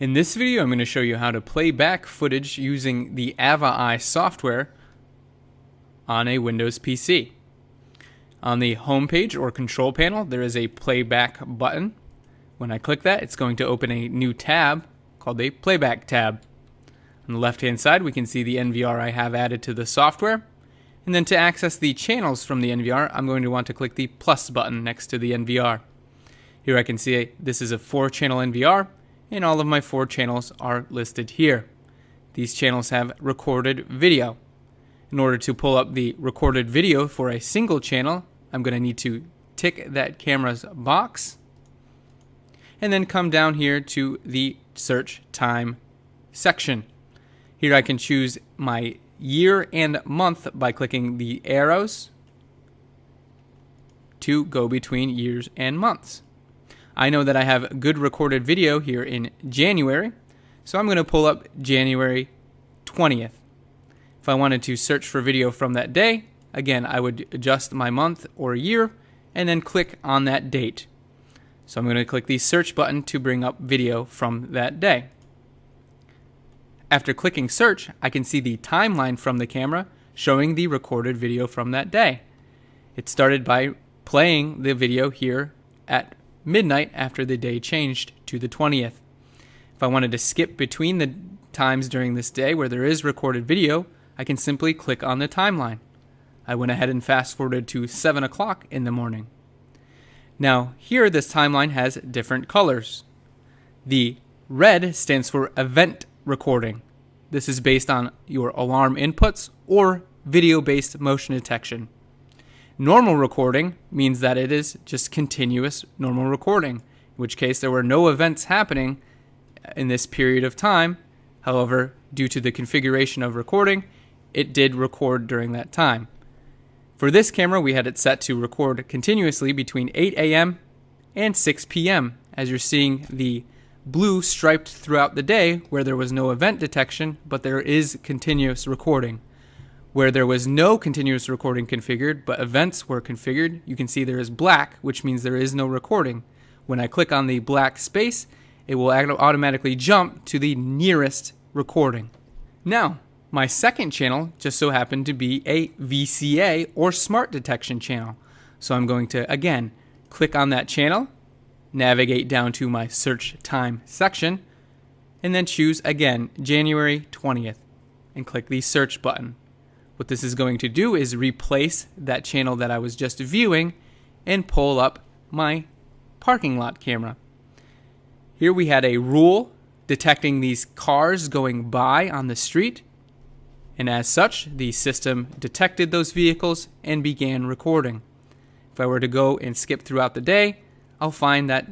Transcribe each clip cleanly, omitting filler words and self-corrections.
In this video, I'm going to show you how to play back footage using the AvaEye software on a Windows PC. On the home page or control panel, there is a playback button. When I click that, it's going to open a new tab called the Playback tab. On the left-hand side, we can see the NVR I have added to the software. And then to access the channels from the NVR, I'm going to want to click the plus button next to the NVR. Here I can see this is a 4-channel NVR, and all of my 4 channels are listed here. These channels have recorded video. In order to pull up the recorded video for a single channel, I'm going to need to tick that camera's box and then come down here to the search time section. Here I can choose my year and month by clicking the arrows to go between years and months. I know that I have good recorded video here in January, so I'm going to pull up January 20th. If I wanted to search for video from that day, again, I would adjust my month or year and then click on that date. So I'm going to click the search button to bring up video from that day. After clicking search, I can see the timeline from the camera showing the recorded video from that day. It started by playing the video here at midnight after the day changed to the 20th. If I wanted to skip between the times during this day where there is recorded video, I can simply click on the timeline. I went ahead and fast forwarded to 7 o'clock in the morning. Now here this timeline has different colors. The red stands for event recording. This is based on your alarm inputs or video-based motion detection. Normal recording means that it is just continuous normal recording, in which case there were no events happening in this period of time. However, due to the configuration of recording, it did record during that time. For this camera, we had it set to record continuously between 8 a.m. and 6 p.m. as you're seeing the blue striped throughout the day where there was no event detection, but there is continuous recording. Where there was no continuous recording configured, but events were configured, you can see there is black, which means there is no recording. When I click on the black space, it will automatically jump to the nearest recording. Now, my second channel just so happened to be a VCA or smart detection channel. So I'm going to, again, click on that channel, navigate down to my search time section, and then choose again January 20th and click the search button. What this is going to do is replace that channel that I was just viewing and pull up my parking lot camera. Here we had a rule detecting these cars going by on the street, and as such, the system detected those vehicles and began recording. If I were to go and skip throughout the day, I'll find that,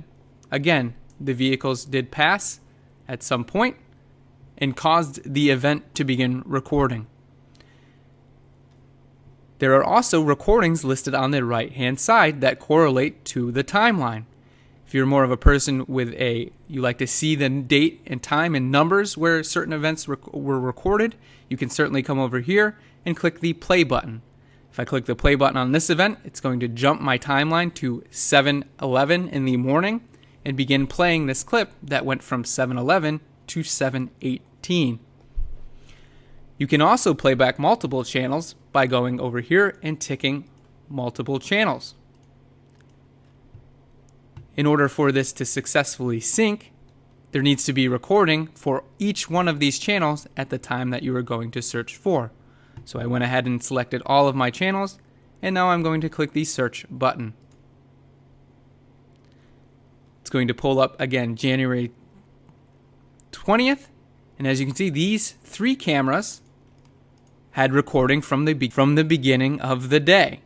again, the vehicles did pass at some point and caused the event to begin recording. There are also recordings listed on the right-hand side that correlate to the timeline. If you're more of a person with you like to see the date and time and numbers where certain events were recorded, you can certainly come over here and click the play button. If I click the play button on this event, it's going to jump my timeline to 7:11 in the morning and begin playing this clip that went from 7:11 to 7:18. You can also play back multiple channels by going over here and ticking multiple channels. In order for this to successfully sync, there needs to be recording for each one of these channels at the time that you are going to search for. So I went ahead and selected all of my channels, and now I'm going to click the search button. It's going to pull up again January 20th, and as you can see, these 3 cameras had recording from the beginning of the day.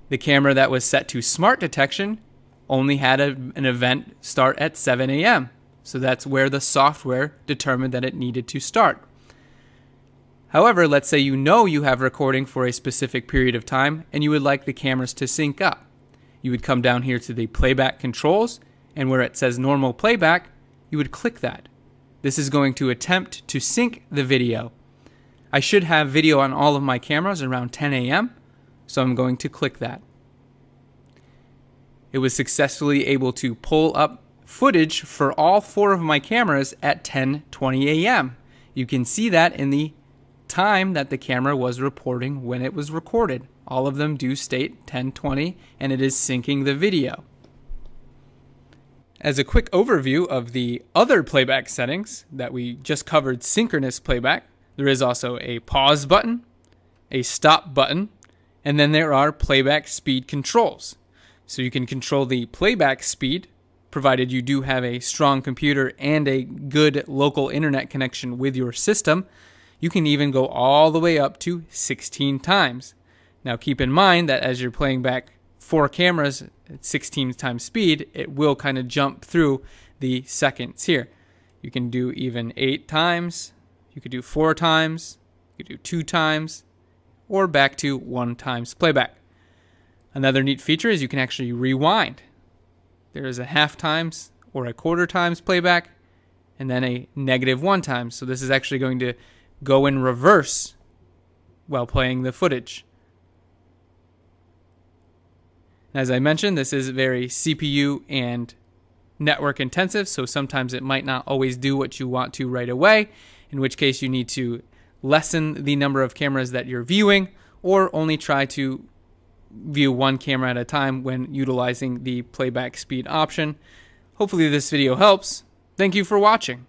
The camera that was set to smart detection only had an event start at 7 a.m. So that's where the software determined that it needed to start. However, let's say you have recording for a specific period of time and you would like the cameras to sync up. You would come down here to the playback controls, and where it says normal playback, you would click that. This is going to attempt to sync the video. I should have video on all of my cameras around 10 a.m., so I'm going to click that. It was successfully able to pull up footage for all 4 of my cameras at 10:20 a.m. You can see that in the time that the camera was reporting when it was recorded. All of them do state 10:20, and it is syncing the video. As a quick overview of the other playback settings that we just covered, synchronous playback, there is also a pause button, a stop button, and then there are playback speed controls. So you can control the playback speed, provided you do have a strong computer and a good local internet connection with your system. You can even go all the way up to 16 times. Now keep in mind that as you're playing back 4 cameras at 16 times speed, it will kind of jump through the seconds here. You can do even 8 times, you could do 4 times, you could do 2 times, or back to 1 times playback. Another neat feature is you can actually rewind. There is a half times or a quarter times playback, and then a -1 times. So this is actually going to go in reverse while playing the footage. As I mentioned, this is very CPU and network intensive, so sometimes it might not always do what you want to right away, in which case you need to lessen the number of cameras that you're viewing, or only try to view 1 camera at a time when utilizing the playback speed option. Hopefully this video helps. Thank you for watching.